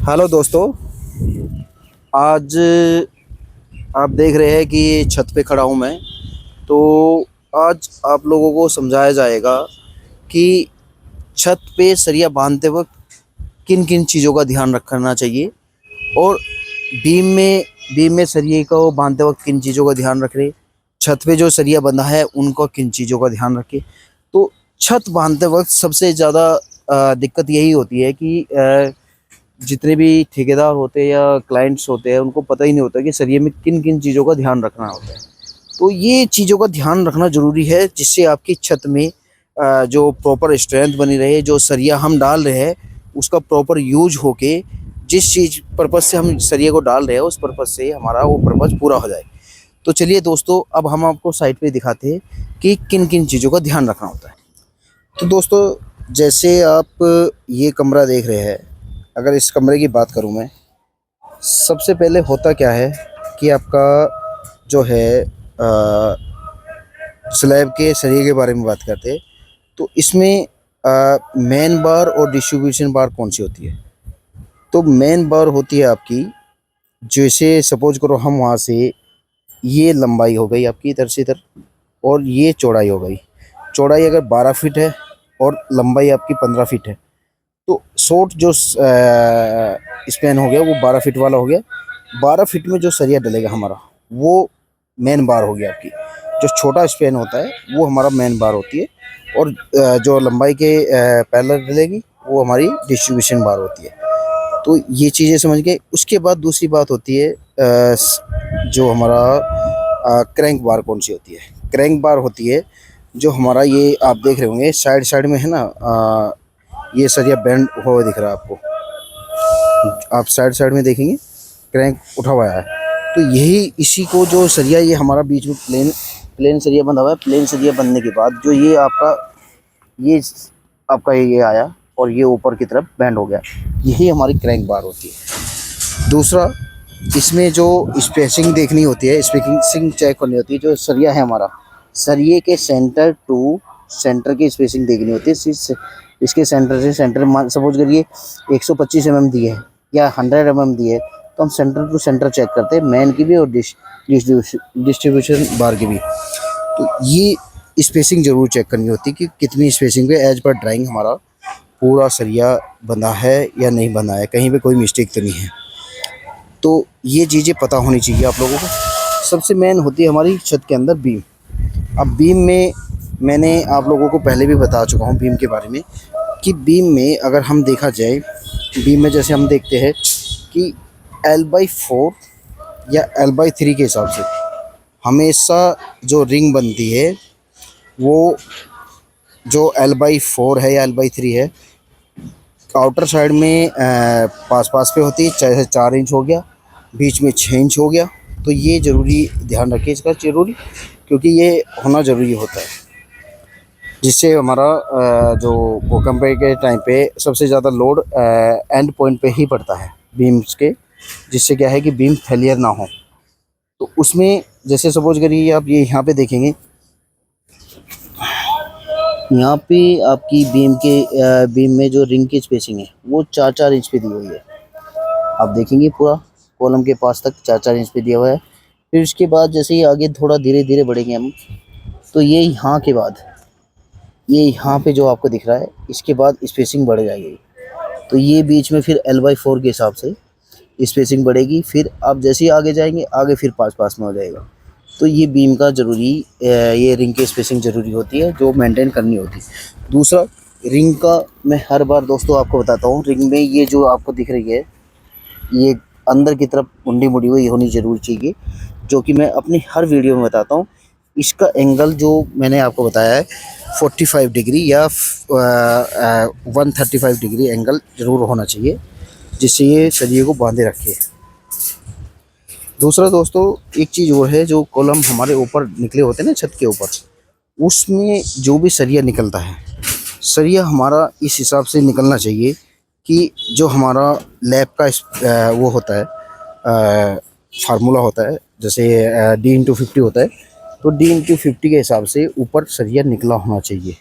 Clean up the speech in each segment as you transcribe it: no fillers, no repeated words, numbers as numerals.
Hello दोस्तों। आज आप देख रहे हैं कि छत पे खड़ा हूँ मैं। तो आज आप लोगों को समझाया जाएगा कि छत पे सरिया बांधते वक्त किन किन चीज़ों का ध्यान रखना चाहिए और बीम में बीम में सरिये को बांधते वक्त किन चीज़ों का ध्यान रख रहे, छत पे जो सरिया बंधा है उनको किन चीज़ों का ध्यान रखें। तो छत बांधते वक्त सबसे ज़्यादा दिक्कत यही होती है कि जितने भी ठेकेदार होते हैं या क्लाइंट्स होते हैं उनको पता ही नहीं होता कि सरिये में किन किन चीज़ों का ध्यान रखना होता है। तो ये चीज़ों का ध्यान रखना ज़रूरी है जिससे आपकी छत में जो प्रॉपर स्ट्रेंथ बनी रहे, जो सरिया हम डाल रहे हैं उसका प्रॉपर यूज होके जिस चीज़ पर्पज़ से हम सरिये को डाल रहे हैं उस पर्पज़ से हमारा वो पर्पज़ पूरा हो जाए। तो चलिए दोस्तों, अब हम आपको साइट पे दिखाते हैं कि किन किन चीज़ों का ध्यान रखना होता है। तो दोस्तों, जैसे आप ये कमरा देख रहे हैं, अगर इस कमरे की बात करूं मैं, सबसे पहले होता क्या है कि आपका जो है स्लैब के सरिये के बारे में बात करते हैं। तो इसमें मेन बार और डिस्ट्रीब्यूशन बार कौन सी होती है। तो मेन बार होती है आपकी, जैसे सपोज करो हम वहाँ से, ये लंबाई हो गई आपकी इधर से इधर और ये चौड़ाई हो गई। चौड़ाई अगर 12 फीट है और लंबाई आपकी 15 फीट है तो शॉर्ट जो स्पैन हो गया वो 12 फीट वाला हो गया। 12 फीट में जो सरिया डलेगा हमारा वो मेन बार हो गया आपकी। जो छोटा स्पैन होता है वो हमारा मेन बार होती है और जो लंबाई के पैरेलल डलेगी वो हमारी डिस्ट्रीब्यूशन बार होती है। तो ये चीज़ें समझ गए। उसके बाद दूसरी बात होती है जो हमारा क्रैंक बार कौन सी होती है। क्रैंक बार होती है जो हमारा, ये आप देख रहे होंगे साइड साइड में है ना, ये सरिया बैंड हुआ हुआ दिख रहा है आपको। आप साइड साइड में देखेंगे क्रैंक उठा हुआ है। तो यही, इसी को जो सरिया, ये हमारा बीच में प्लेन प्लेन सरिया बंधा हुआ है। प्लेन सरिया बनने के बाद जो ये आया और ये ऊपर की तरफ बैंड हो गया, यही हमारी क्रैंक बार होती है। दूसरा, इसमें जो स्पेसिंग देखनी होती है, स्पेसिंग चेक करनी होती है। जो सरिया है हमारा, सरिये के सेंटर टू सेंटर की स्पेसिंग देखनी होती है। इसके सेंटर से सेंटर, सपोज करिए 125 mm दी है या 100 mm दी है, तो हम सेंटर टू सेंटर चेक करते हैं, मेन की भी और डिस्ट्रीब्यूशन बार की भी। तो ये स्पेसिंग ज़रूर चेक करनी होती है कि कितनी स्पेसिंग पे एज पर ड्राइंग हमारा पूरा सरिया बना है या नहीं बना है, कहीं पे कोई मिस्टेक तो नहीं है। तो ये चीज़ें पता होनी चाहिए आप लोगों को। सबसे मेन होती है हमारी छत के अंदर बीम। अब बीम में मैंने आप लोगों को पहले भी बता चुका हूँ बीम के बारे में कि बीम में अगर हम देखा जाए, बीम में जैसे हम देखते हैं कि L/4 या L/3 के हिसाब से हमेशा जो रिंग बनती है वो जो L/4 है या L/3 है, आउटर साइड में पास पास पे होती है, चाहे 4 इंच हो गया, बीच में 6 इंच हो गया। तो ये ज़रूरी ध्यान रखिए इसका, ज़रूरी, क्योंकि ये होना ज़रूरी होता है, जिससे हमारा जो भूकंप के टाइम पे सबसे ज़्यादा लोड एंड पॉइंट पे ही पड़ता है बीम्स के, जिससे क्या है कि बीम फेलियर ना हो। तो उसमें जैसे सपोज करिए आप ये यहाँ पे देखेंगे, यहाँ पे आपकी बीम में जो रिंग की स्पेसिंग है वो 4-4 इंच पे दी हुई है। आप देखेंगे पूरा कॉलम के पास तक 4-4 इंच पे दिया हुआ है। फिर उसके बाद जैसे ही आगे थोड़ा धीरे धीरे बढ़ेंगे हम, तो ये यहाँ के बाद, ये यहाँ पे जो आपको दिख रहा है, इसके बाद स्पेसिंग बढ़ जाएगी। तो ये बीच में फिर L/4 के हिसाब से स्पेसिंग बढ़ेगी। फिर आप जैसे ही आगे जाएंगे, आगे फिर पास पास में हो जाएगा। तो ये बीम का ज़रूरी, ये रिंग की स्पेसिंग ज़रूरी होती है जो मेंटेन करनी होती है। दूसरा, रिंग का मैं हर बार दोस्तों आपको बताता हूँ, रिंग में ये जो आपको दिख रही है, ये अंदर की तरफ मुंडी मुड़ी हुई होनी ज़रूर चाहिए, जो कि मैं अपनी हर वीडियो में बताता हूँ। इसका एंगल जो मैंने आपको बताया है 45 डिग्री या 135 डिग्री एंगल ज़रूर होना चाहिए, जिससे ये सरिये को बांधे रखे। दूसरा दोस्तों, एक चीज़ और है, जो कॉलम हमारे ऊपर निकले होते हैं ना छत के ऊपर, उसमें जो भी सरिया निकलता है, सरिया हमारा इस हिसाब से निकलना चाहिए कि जो हमारा लैब का वो होता है, फार्मूला होता है, जैसे D/50 होता है, तो D/50 के हिसाब से ऊपर सरिया निकला होना चाहिए,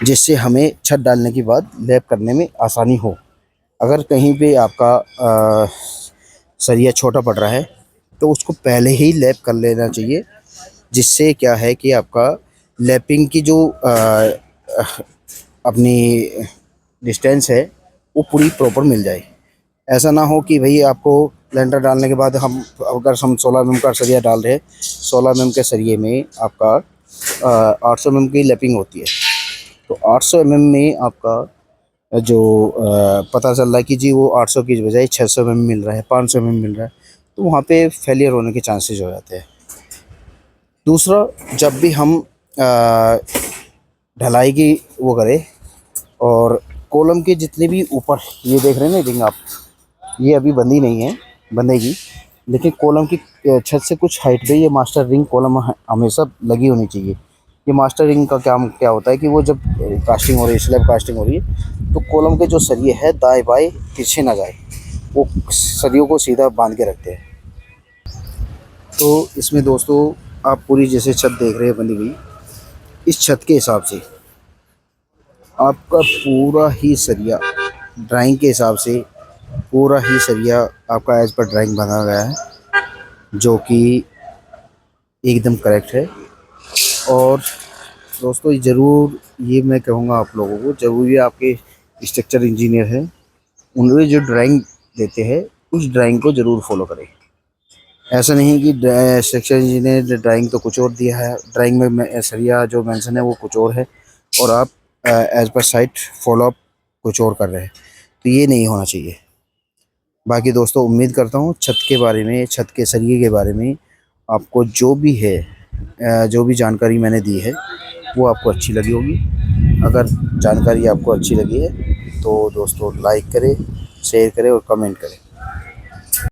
जिससे हमें छत डालने के बाद लैब करने में आसानी हो। अगर कहीं पे आपका सरिया छोटा पड़ रहा है तो उसको पहले ही लैप कर लेना चाहिए, जिससे क्या है कि आपका लैपिंग की जो अपनी डिस्टेंस है वो पूरी प्रॉपर मिल जाए। ऐसा ना हो कि भाई आपको लेंटर डालने के बाद अगर हम 16 mm का सरिया डाल रहे हैं, 16 mm के सरिये में आपका 800 mm की लैपिंग होती है, तो 800 mm में आपका जो पता चल रहा है कि जी वो 800 की बजाय 600 mm मिल रहा है, 500 mm मिल रहा है, तो वहाँ पे फेलियर होने के चांसेस हो जाते हैं। दूसरा, जब भी हम ढलाई की वो करें, और कॉलम के जितने भी ऊपर ये देख रहे हैं ना रिंग आप, ये अभी बंधी नहीं है, बंधेगी, लेकिन कॉलम की छत से कुछ हाइट पे ये मास्टर रिंग कॉलम हमेशा लगी होनी चाहिए। ये मास्टर रिंग का काम क्या होता है कि वो जब कास्टिंग हो रही है, स्लैब कास्टिंग हो रही है, तो कॉलम के जो सरिये है दाएं बाएं पीछे ना जाए, वो सरियों को सीधा बांध के रखते हैं। तो इसमें दोस्तों आप पूरी जैसे छत देख रहे हैं बंधी हुई, इस छत के हिसाब से आपका पूरा ही सरिया ड्राइंग के हिसाब से, पूरा ही सरिया आपका एज पर ड्राइंग बना गया है, जो कि एकदम करेक्ट है। और दोस्तों ज़रूर ये मैं कहूँगा आप लोगों को, ज़रूरी आपके स्ट्रक्चर इंजीनियर हैं, उन्हें जो ड्राइंग देते हैं उस ड्राइंग को ज़रूर फॉलो करें। ऐसा नहीं कि स्ट्रक्चर इंजीनियर ड्राइंग तो कुछ और दिया है, ड्राइंग में सरिया जो मेंशन है वो कुछ और है, और आप as per site follow up कुछ और कर रहे हैं, तो ये नहीं होना चाहिए। बाकी दोस्तों उम्मीद करता हूँ छत के बारे में, छत के सरिये के बारे में आपको जो भी है, जो भी जानकारी मैंने दी है वो आपको अच्छी लगी होगी। अगर जानकारी आपको अच्छी लगी है तो दोस्तों लाइक करें, शेयर करें और कमेंट करें।